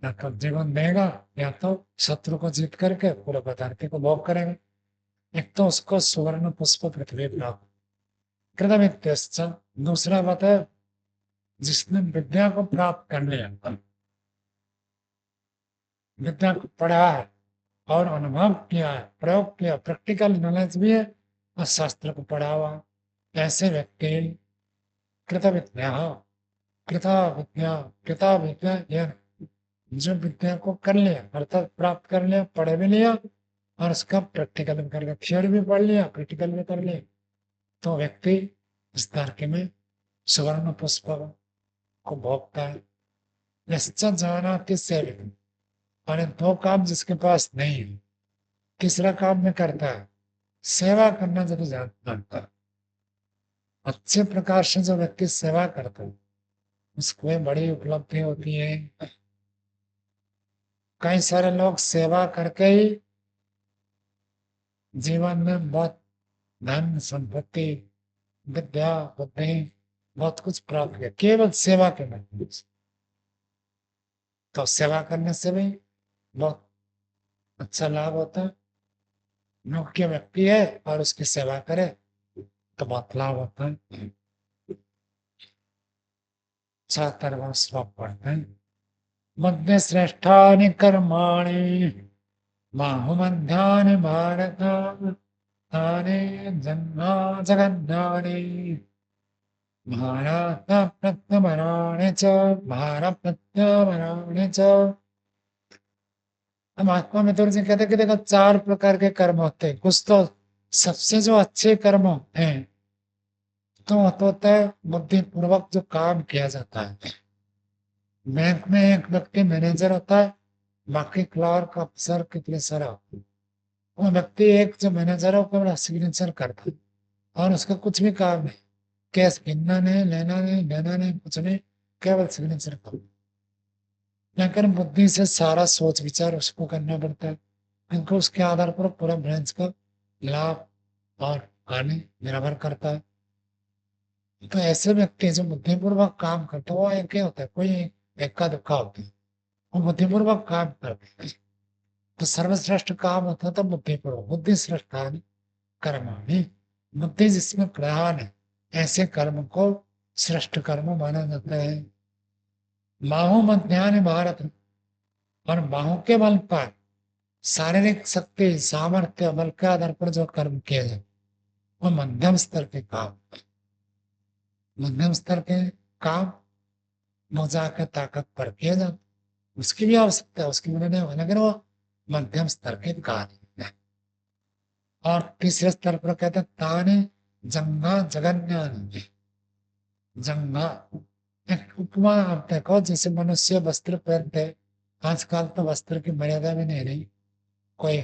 या तो जीवन देगा, या तो शत्रु को जीत करके पूरे पदार्थ को भोग करेगा। एक तो उसको सुवर्ण पुष्प पृथ्वी प्राप्त कृतविद्यश्च, दूसरा बात है जिसने विद्या को प्राप्त कर लिया, विद्या को पढ़ा है और अनुभव किया है, प्रयोग किया, प्रैक्टिकल नॉलेज भी है और शास्त्र को पढ़ा हुआ, ऐसे व्यक्ति कृत विद्या, कृता विद्या, कृता विद्या, यह जो विद्या को कर लिया, अर्थात प्राप्त कर लिया, पढ़ भी लिया और उसका प्रैक्टिकल भी कर लिया, थियोरी भी पढ़ लिया, प्रैक्टिकल भी कर लिया, तो व्यक्ति इस तारके में सुवर्ण पुष्प को भोगता है। यश्च जानाति सेवितुम्, और दो काम जिसके पास नहीं है, तीसरा काम में करता है, सेवा करना जब जानता है। अच्छे प्रकार से जो व्यक्ति सेवा करता है उसको एक बड़ी उपलब्धि होती है। कई सारे लोग सेवा करके ही जीवन में बहुत धन संपत्ति विद्या बुद्धि बहुत कुछ प्राप्त किया केवल सेवा के माध्यम से। तो सेवा करने से भी बहुत अच्छा लाभ होता है। मुख्य व्यक्ति है और उसकी सेवा करे तो बहुत लाभ होता है। 76वां श्लोक पढ़ते हैं। मध्य श्रेष्ठानि कर्माणि बाहुमध्यानि भारत, तानि जन्मा जगन्नानि भारत प्रत्यमराणि च, भारत प्रत्यमराणि च। महात्मा मित्र जी कहते कि देखो 4 प्रकार के कर्म होते हैं। कुछ तो सबसे जो अच्छे कर्म हैं तो होता है बुद्धि पूर्वक जो काम किया जाता है। बैंक में एक व्यक्ति मैनेजर होता है, बाकी क्लर्क अफसर कितने सारा होता है। वो व्यक्ति एक जो मैनेजर है वो केवल सिग्नेचर करता है और उसका कुछ भी काम नहीं, कैश गिनना नहीं, लेना नहीं, देना नहीं, कुछ नहीं, केवल सिग्नेचर करो। लेकिन बुद्धि से सारा सोच विचार उसको करना पड़ता है, क्योंकि उसके आधार पर पूरा ब्रांच का लाभ और हानि निर्भर करता है। तो ऐसे व्यक्ति जो बुद्धिपूर्वक काम करते हैं वो एक ही होता है, कोई इक्का दुक्का होता है, वो बुद्धिपूर्वक काम करते हैं। तो सर्वश्रेष्ठ काम होता है तो बुद्धिपूर्वक, बुद्धि श्रेष्ठा कर्माणि, बुद्धि जिसमें प्रधान है ऐसे कर्म को श्रेष्ठ कर्म माना जाता है। बाहु मध्यान्ह भारत, और बाहु के बल पर शारीरिक शक्ति सामर्थ्य बल के आधार पर जो कर्म किए जाए वो मध्यम स्तर के काम, मध्यम स्तर के काम वो जाकर ताकत पर किए जाते, उसकी भी आवश्यकता है, उसकी मदद नहीं, लेकिन वो मध्यम स्तर के कार्य है। और तीसरे स्तर पर कहते हैं ताने जंगा जगन्य, जंगा एक उपमा आप देखो, जैसे मनुष्य वस्त्र पहनते हैं, आजकल तो वस्त्र की मर्यादा भी नहीं रही, कोई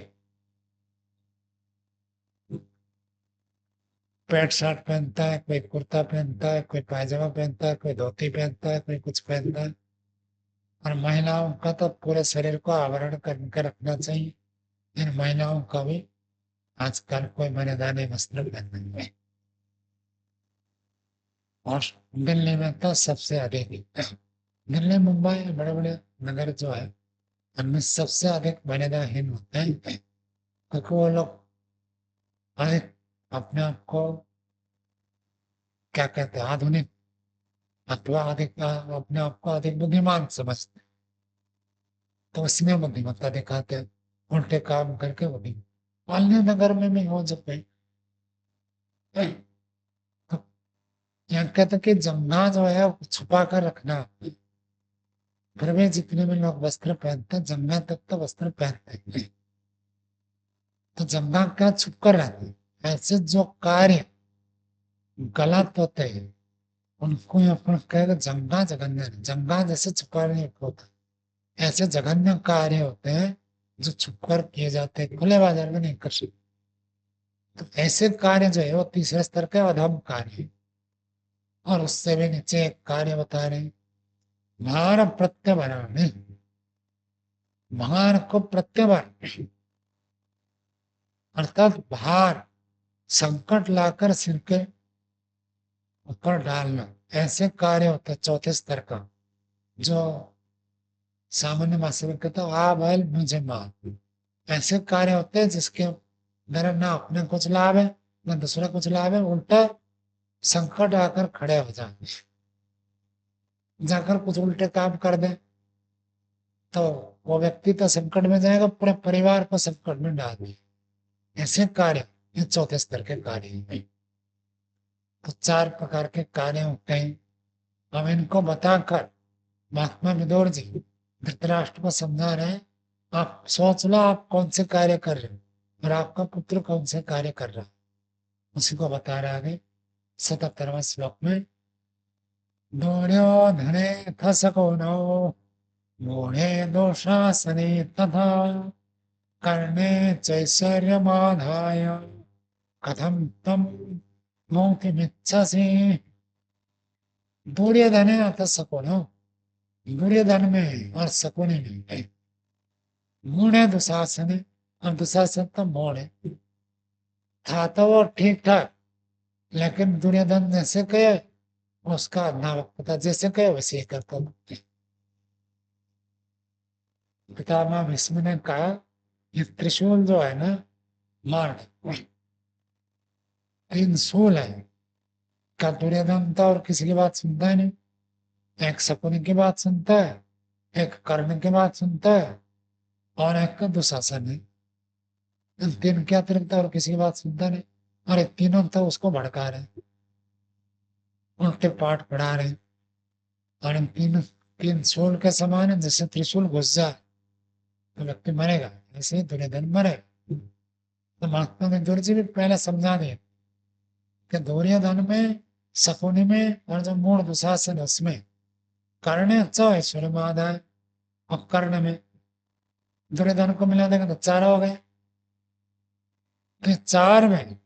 पैंट शर्ट पहनता है, कोई कुर्ता पहनता है, कोई पायजामा पहनता है, कोई धोती पहनता है, कोई कुछ पहनता है। और महिलाओं का तो पूरे शरीर को आवरण करके रखना चाहिए, इन महिलाओं का भी आजकल कोई मर्यादा नहीं वस्त्र पहनने में। और दिल्ली में तो सबसे अधिक, दिल्ली मुंबई बड़े बड़े नगर जो है उनमें सबसे अधिक मर्यादाहीन होते हैं, क्योंकि वो लोग अधिक अपने आप को क्या कहते हैं आधुनिक अथवा अधिक अपने आप को अधिक बुद्धिमान समझते हैं, तो उसमें बुद्धिमत्ता दिखाते हैं, उल्टे काम करके बुद्धिमान। अन्य नगर में भी हो सकते हैं। तो यहाँ कहते हैं कि जंघा जो है वो छुपा कर रखना, फिर भी जितने भी लोग वस्त्र पहनते हैं जंघा तक तो वस्त्र पहनते हैं, तो जंघा क्या छुप कर रहते हैं। ऐसे जो कार्य गलत होते हैं उनको अपन कहेगा जंगा जघन्य, जंगा जैसे छुपा नहीं होता, ऐसे जघन्य कार्य होते हैं जो छुपकर किए जाते हैं, खुले बाजार में नहीं कर सकते। तो ऐसे कार्य जो है वो तीसरे स्तर के अधम कार्य है। और उससे भी नीचे एक कार्य बता रहे हैं, भार प्रत्यवराने, भार को प्रत्यवर अर्थात भार संकट लाकर सिर के ऊपर डालना, ऐसे कार्य होते हैं चौथे स्तर का, जो सामान्य भाषा में कहता हूँ आ बैल मुझे मार, ऐसे कार्य होते हैं जिसके मेरा ना अपने कुछ लाभ है ना दूसरा कुछ लाभ है, उल्टा संकट आकर खड़े हो जाए, जाकर कुछ उल्टे काम कर दे तो वो व्यक्ति तो संकट में जाएगा, पूरे परिवार को संकट में डाल दे। ऐसे कार्य ये चौथे स्तर के कार्य हैं। तो 4 प्रकार के कार्य होते हैं। अब इनको बताकर महात्मा विदुर जी धृतराष्ट्र को समझा रहे हैं, आप सोच लो आप कौन से कार्य कर रहे हो और आपका पुत्र कौन से कार्य कर रहा है, उसी को बता रहे आगे 77वें श्लोक में। दुर्योधने थ सकोनो मूढ़े दोषासने तथा कर्णे चैश्वर्यमाधाय कथम तम मोक्तुमिच्छसि। दुर्योधने अथ सकोनो, दुर्योधन में और शकुनी में है, मूढ़ है दुशासन है, और दुशासन तो मोड़ है। था तो वो ठीक ठाक, लेकिन दुर्योधन जैसे कहे उसका अपना वक्त था, जैसे कहे वैसे ही करता था। पितामह भीष्म ने कहा ये त्रिशूल जो है ना, मार 3 शूल है। का दुर्योधन था और किसी की बात सुनता है नहीं, एक शकुनी की बात सुनता है, एक कर्ण की बात सुनता है, और एक का दुशासन है। इन 3 के अतिरिक्त और किसी की बात सुनता नहीं, और ये तीनों तो उसको भड़का रहे हैं, उल्टे पाठ पढ़ा रहे हैं। और इन 3 शूल के समान है, जैसे त्रिशूल घुस जाए तो व्यक्ति मरेगा, ऐसे ही दुर्योधन मरे। तो महात्मा गांधी जी भी पहले समझा दिए कि दुर्योधन में, शकुनी में और जो मूल दुशासन है उसमें कर्ण अच्छा है, ऐश्वर्य में आधा है। और कर्ण में दुर्योधन को मिला देगा तो चार हो गए। तो चार में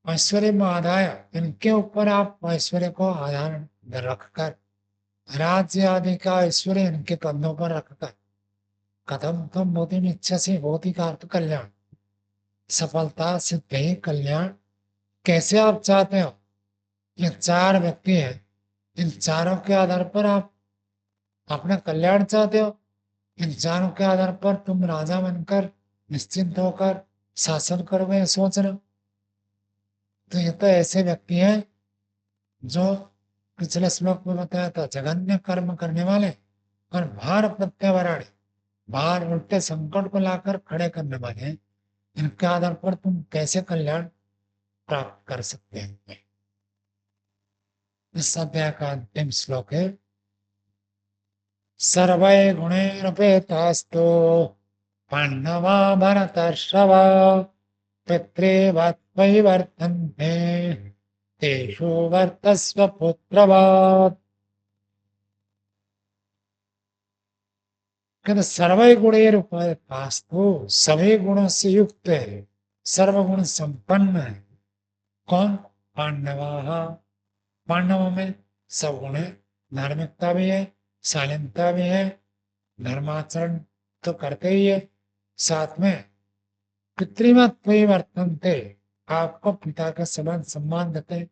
ऐश्वर्य में आधा है, इनके ऊपर आप ऐश्वर्य को आधार रखकर, राज्य आदि का ऐश्वर्य इनके कंधों पर रखकर, कथम तुम मोदी में इच्छा से भौतिक का अर्थ कल्याण, सफलता सिद्धि कल्याण कैसे आप चाहते हो। ये चार व्यक्ति हैं, इन चारों के आधार पर आप अपना कल्याण चाहते हो। इन चारों के आधार पर तुम राजा बनकर निश्चिंत होकर शासन करोगे, ये सोच रहे हो। तो ये तो ऐसे व्यक्ति हैं जो पिछले श्लोक में बताया था, जघन्य कर्म करने वाले और भार प्रत्यावरण, भार उल्टे संकट को लाकर खड़े करने वाले हैं। इनके आधार पर तुम कैसे कल्याण प्राप्त कर सकते हैं। इस अध्याय का अंतिम श्लोक है, सर्वै गुणैरपेतास्तु पांडवा भरतर्षभ पितृवत्परिवर्तन्ते तेषु वर्तस्व पुत्रवत्। कहते सर्वै गुणैरपेतास्तु, सभी गुणों से युक्त है, सर्वगुण संपन्न है। कौन? पांडवा, पांडवों में सब गुण है, धार्मिकता भी है, शालीनता भी है, धर्माचरण तो करते ही है, साथ में पितृवत परिवर्तन थे, आपको पिता का समान सम्मान देते हैं।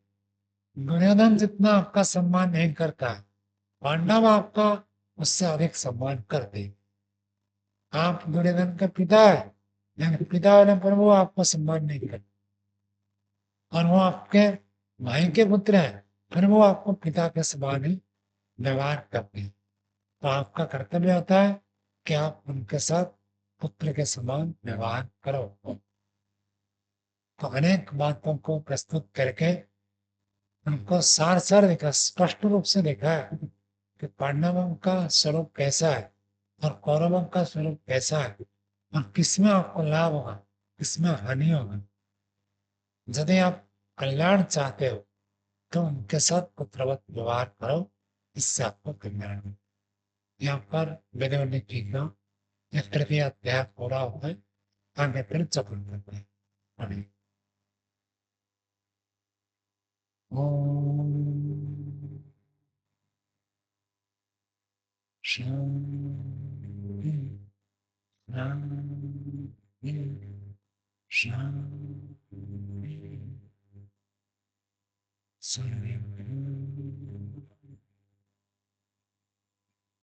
दुर्योधन जितना आपका सम्मान नहीं करता, पांडव आपका उससे अधिक सम्मान करते। आप दुर्योधन के पिता है, लेकिन पिता होने पर वो आपको सम्मान नहीं करते, और वो आपके भाई के पुत्र हैं, फिर वो आपको पिता के समान ही व्यवहार करते हैं। तो आपका कर्तव्य होता है कि आप उनके साथ पुत्र के समान व्यवहार करो। तो अनेक बातों को प्रस्तुत करके उनको सार सार देखा, स्पष्ट रूप से देखा है कि पांडवों का स्वरूप कैसा है और कौरवों का स्वरूप कैसा है, और किसमें आपको लाभ होगा, किसमें हानि होगा। यदि आप कल्याण चाहते हो तो उनके साथ पुत्रवत व्यवहार करो, इससे आपको कल्याण हो। यहाँ पर वेदों की का यह तृतीय अध्याय पूरा होता है। आगे फिर चतुर्थ अध्याय पढ़ें। ओम शांति शांति शांति। सर्वे